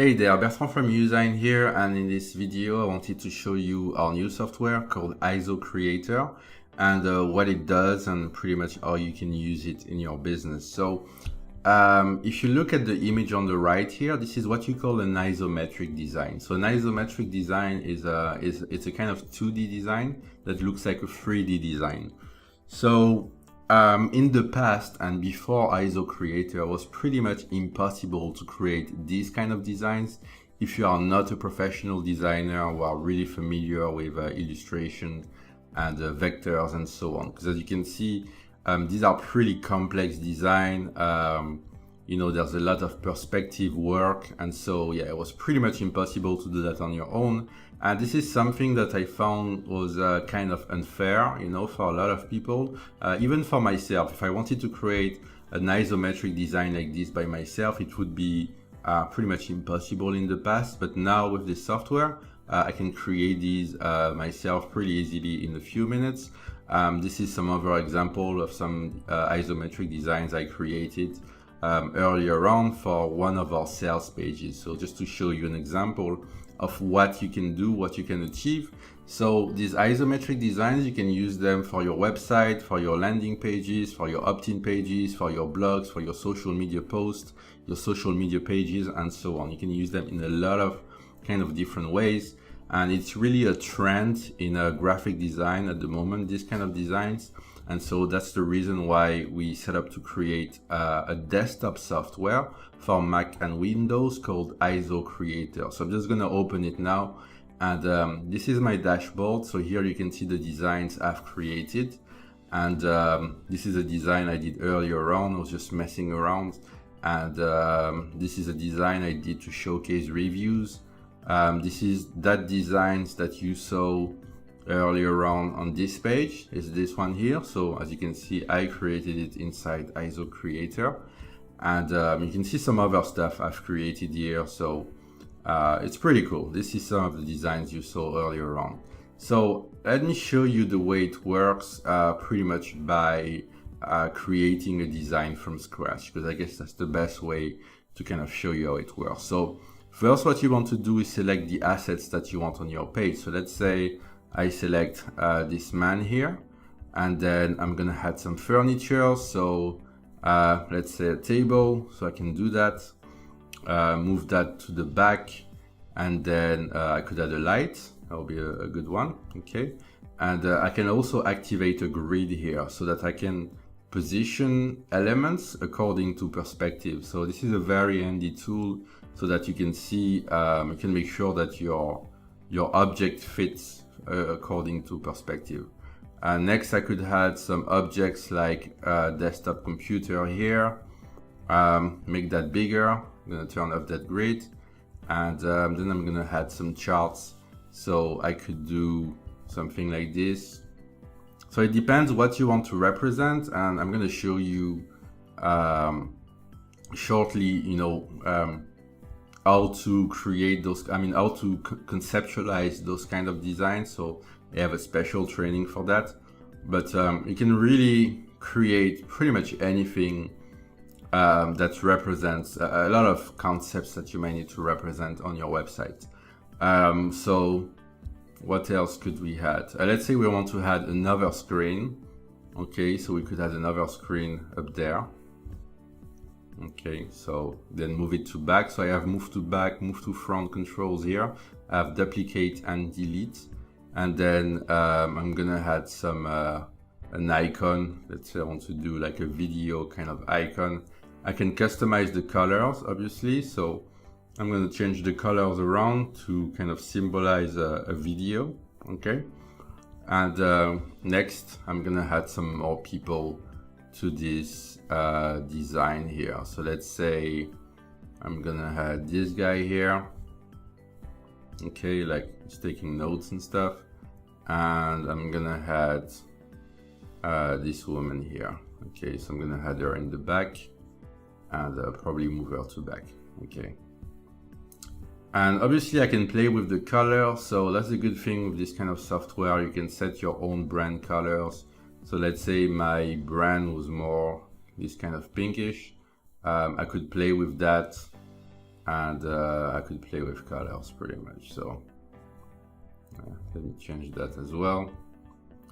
Hey there, Bertrand from Usign here, and in this video I wanted to show you our new software called IsoCreator and what it does and pretty much how you can use it in your business. So if you look at the image on the right here, this is what you call an isometric design. So an isometric design it's a kind of 2D design that looks like a 3D design. So in the past and before IsoCreator, it was pretty much impossible to create these kind of designs if you are not a professional designer who are really familiar with illustration and vectors and so on. Because as you can see, these are pretty complex design. You know, there's a lot of perspective work, and so yeah, it was pretty much impossible to do that on your own. And this is something that I found was kind of unfair, you know, for a lot of people, even for myself. If I wanted to create an isometric design like this by myself, it would be pretty much impossible in the past. But now with this software, I can create these myself pretty easily in a few minutes. This is some other example of some isometric designs I created earlier on for one of our sales pages. So just to show you an example of what you can do, what you can achieve. So these isometric designs, you can use them for your website, for your landing pages, for your opt-in pages, for your blogs, for your social media posts, your social media pages, and so on. You can use them in a lot of kind of different ways. And it's really a trend in graphic design at the moment, these kind of designs. And so that's the reason why we set up to create a desktop software for Mac and Windows called IsoCreator. So I'm just gonna open it now. And this is my dashboard. So here you can see the designs I've created. And this is a design I did earlier on. I was just messing around. And this is a design I did to showcase reviews. This is that designs that you saw earlier on this page is this one here. So as you can see, I created it inside IsoCreator, and you can see some other stuff I've created here. So it's pretty cool. This is some of the designs you saw earlier on. So let me show you the way it works pretty much by creating a design from scratch, because I guess that's the best way to kind of show you how it works. So first, what you want to do is select the assets that you want on your page. So let's say I select this man here, and then I'm gonna add some furniture. So let's say a table, so I can do that, move that to the back, and then I could add a light. That will be a good one, okay? And I can also activate a grid here so that I can position elements according to perspective. So this is a very handy tool so that you can see, you can make sure that your object fits according to perspective. Next, I could add some objects like a desktop computer here, make that bigger. I'm gonna turn off that grid, and then I'm gonna add some charts. So I could do something like this. So it depends what you want to represent, and I'm gonna show you shortly, you know, how to create those, how to conceptualize those kind of designs. So I have a special training for that, but you can really create pretty much anything that represents a lot of concepts that you might need to represent on your website. So what else could we add? Let's say we want to add another screen. Okay, so we could add another screen up there. Okay, so then move it to back. So I have move to back, move to front controls here. I have duplicate and delete. And then I'm gonna add some an icon. Let's say I want to do like a video kind of icon. I can customize the colors, obviously. So I'm gonna change the colors around to kind of symbolize a video, okay? And next, I'm gonna add some more people to this design here. So let's say I'm gonna add this guy here, okay, like he's taking notes and stuff, and I'm gonna add this woman here. Okay, so I'm gonna add her in the back and probably move her to back. Okay, and obviously I can play with the color. So that's a good thing with this kind of software. You can set your own brand colors. So let's say my brand was more this kind of pinkish. I could play with that and I could play with colors pretty much. So let me change that as well.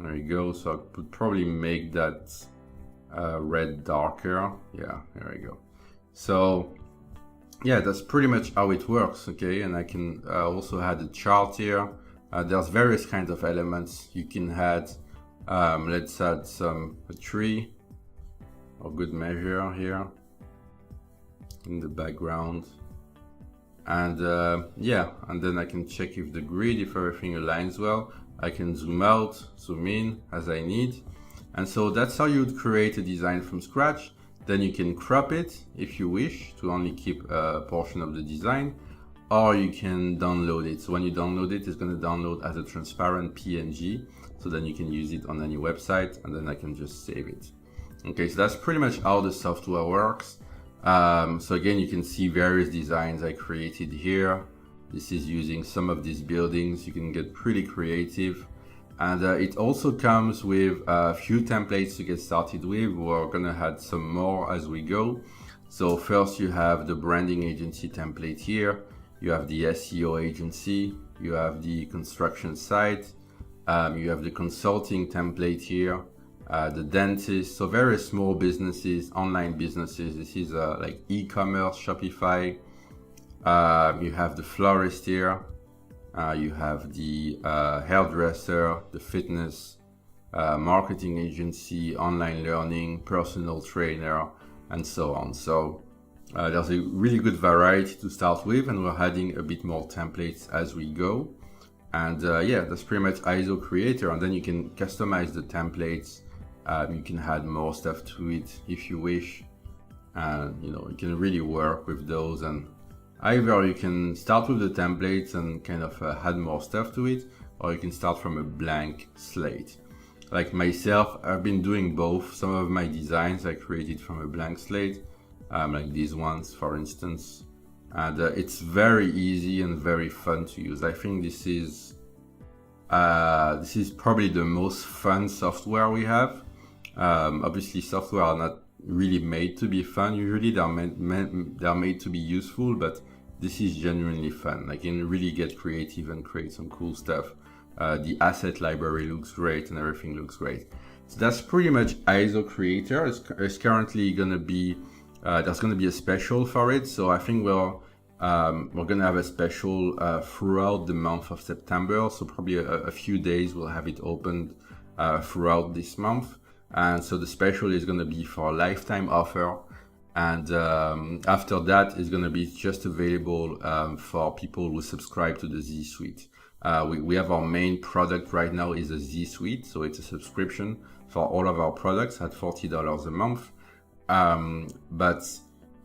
There you go. So I could probably make that red darker. Yeah, there we go. So yeah, that's pretty much how it works. Okay, and I can also add a chart here. There's various kinds of elements you can add. Let's add a tree or good measure here in the background. And yeah, and then I can check if the grid, if everything aligns well. I can zoom out, zoom in as I need. And so that's how you would create a design from scratch. Then you can crop it if you wish to only keep a portion of the design, or you can download it. So when you download it, it's going to download as a transparent PNG. So then you can use it on any website, and then I can just save it. Okay, so that's pretty much how the software works. So again, you can see various designs I created here. This is using some of these buildings. You can get pretty creative. And it also comes with a few templates to get started with. We're gonna add some more as we go. So first you have the branding agency template here. You have the SEO agency. You have the construction site. You have the consulting template here. The dentist, so very small businesses, online businesses. This is like e-commerce, Shopify. You have the florist here. You have the hairdresser, the fitness, marketing agency, online learning, personal trainer, and so on. So there's a really good variety to start with, and we're adding a bit more templates as we go. And yeah, that's pretty much IsoCreator, and then you can customize the templates. You can add more stuff to it if you wish, and you know, you can really work with those. And either you can start with the templates and kind of add more stuff to it, or you can start from a blank slate. Like myself, I've been doing both. Some of my designs I created from a blank slate, like these ones, for instance. And it's very easy and very fun to use. I think this is probably the most fun software we have. Obviously, software are not really made to be fun. Usually, they're made to be useful, but this is genuinely fun. Like, you can really get creative and create some cool stuff. The asset library looks great, and everything looks great. So that's pretty much IsoCreator. It's currently gonna be there's gonna be a special for it. So I think we're gonna have a special throughout the month of September. So probably a few days we'll have it opened throughout this month. And so the special is going to be for a lifetime offer, and after that it's going to be just available for people who subscribe to the Z Suite. We have our main product right now is a Z Suite, so it's a subscription for all of our products at $40 a month. But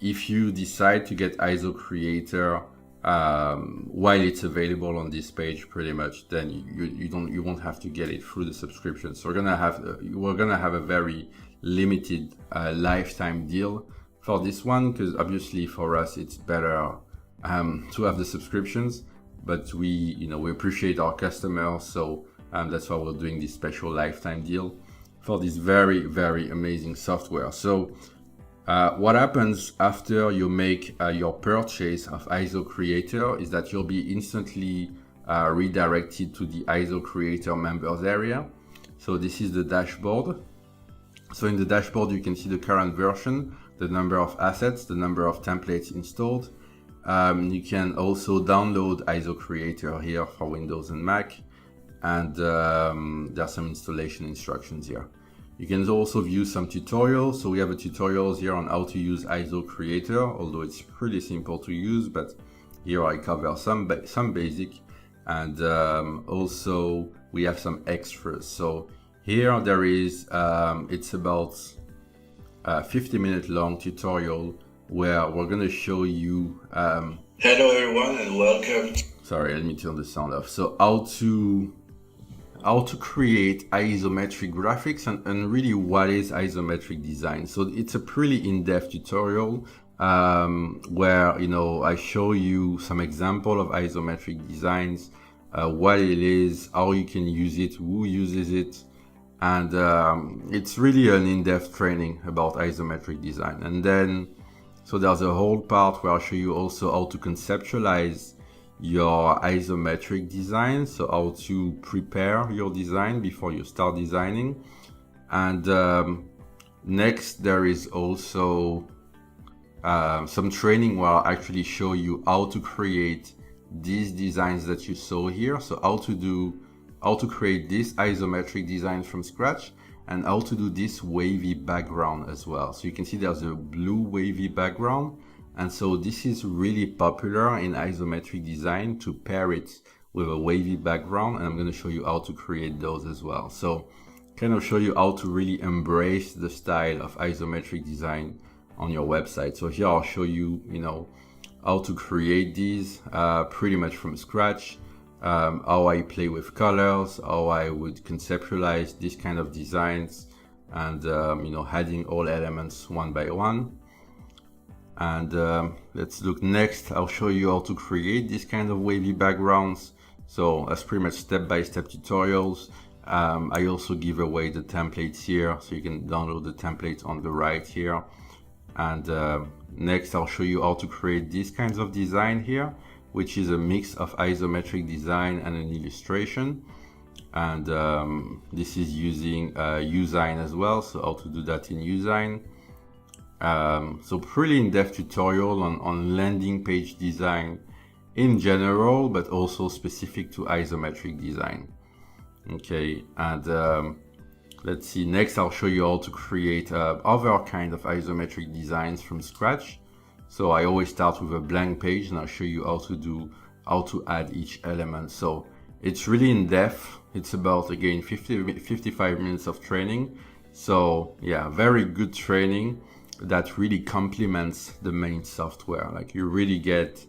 if you decide to get IsoCreator while it's available on this page, pretty much, then you won't have to get it through the subscription. So we're gonna have a very limited lifetime deal for this one, because obviously for us it's better to have the subscriptions, but we appreciate our customers, so that's why we're doing this special lifetime deal for this very, very amazing software. So what happens after you make your purchase of IsoCreator is that you'll be instantly redirected to the IsoCreator members area. So this is the dashboard. So in the dashboard, you can see the current version, the number of assets, the number of templates installed. You can also download IsoCreator here for Windows and Mac, and there are some installation instructions here. You can also view some tutorials. So we have a tutorials here on how to use IsoCreator, although it's pretty simple to use, but here I cover some basic, and also we have some extras. So here there is, it's about a 50-minute long tutorial where we're gonna show you, hello everyone and welcome. Sorry, let me turn the sound off. So how to create isometric graphics and really what is isometric design. So it's a pretty in-depth tutorial where I show you some example of isometric designs, what it is, how you can use it, who uses it, and it's really an in-depth training about isometric design. And then So there's a whole part where I'll show you also how to conceptualize your isometric design, so how to prepare your design before you start designing. And next there is also some training where I'll actually show you how to create these designs that you saw here. So how to create this isometric design from scratch, and how to do this wavy background as well. So you can see there's a blue wavy background, and so this is really popular in isometric design, to pair it with a wavy background, and I'm going to show you how to create those as well. So kind of show you how to really embrace the style of isometric design on your website. So here I'll show you, how to create these pretty much from scratch. How I play with colors, how I would conceptualize this kind of designs, and adding all elements one by one. And let's look next. I'll show you how to create this kind of wavy backgrounds. So that's pretty much step-by-step tutorials. I also give away the templates here, so you can download the templates on the right here. And next I'll show you how to create these kinds of design here, which is a mix of isometric design and an illustration. And this is using Usign as well, so how to do that in Usign. So pretty in-depth tutorial on landing page design in general, but also specific to isometric design. Okay, and let's see, next I'll show you how to create other kind of isometric designs from scratch. So I always start with a blank page, and I'll show you how to add each element. So it's really in depth. It's about, again, 55 minutes of training. So yeah, very good training that really complements the main software. Like, you really get,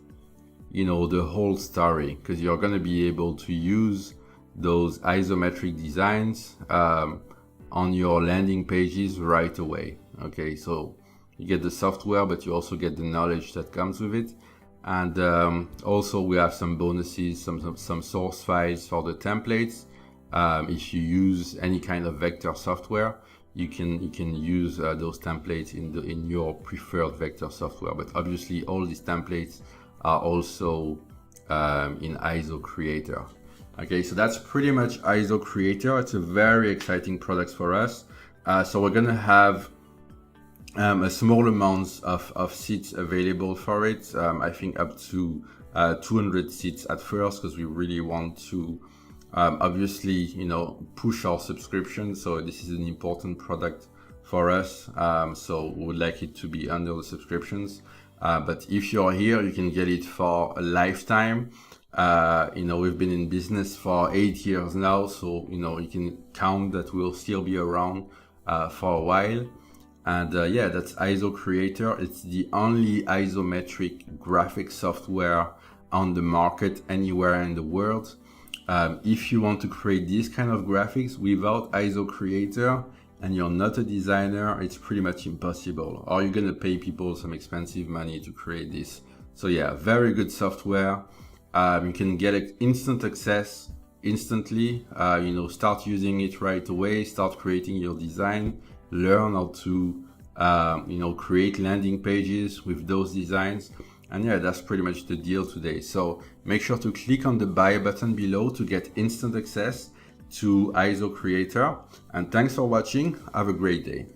the whole story, because you're going to be able to use those isometric designs on your landing pages right away. Okay, so you get the software, but you also get the knowledge that comes with it. And also we have some bonuses, some source files for the templates. If you use any kind of vector software, you can use those templates in your preferred vector software. But obviously all these templates are also in IsoCreator. Okay, so that's pretty much IsoCreator. It's a very exciting product for us. So we're gonna have a small amount of seats available for it. I think up to 200 seats at first, because we really want to obviously push our subscription. So this is an important product for us. So we would like it to be under the subscriptions. But if you're here, you can get it for a lifetime. We've been in business for 8 years now, so you can count that we'll still be around for a while. And yeah, that's IsoCreator. It's the only isometric graphic software on the market anywhere in the world. If you want to create these kind of graphics without IsoCreator and you're not a designer, it's pretty much impossible. Or you're gonna pay people some expensive money to create this. So yeah, very good software. You can get instant access instantly. Start using it right away. Start creating your design. Learn how to create landing pages with those designs. And yeah, that's pretty much the deal today. So make sure to click on the buy button below to get instant access to IsoCreator. And thanks for watching. Have a great day.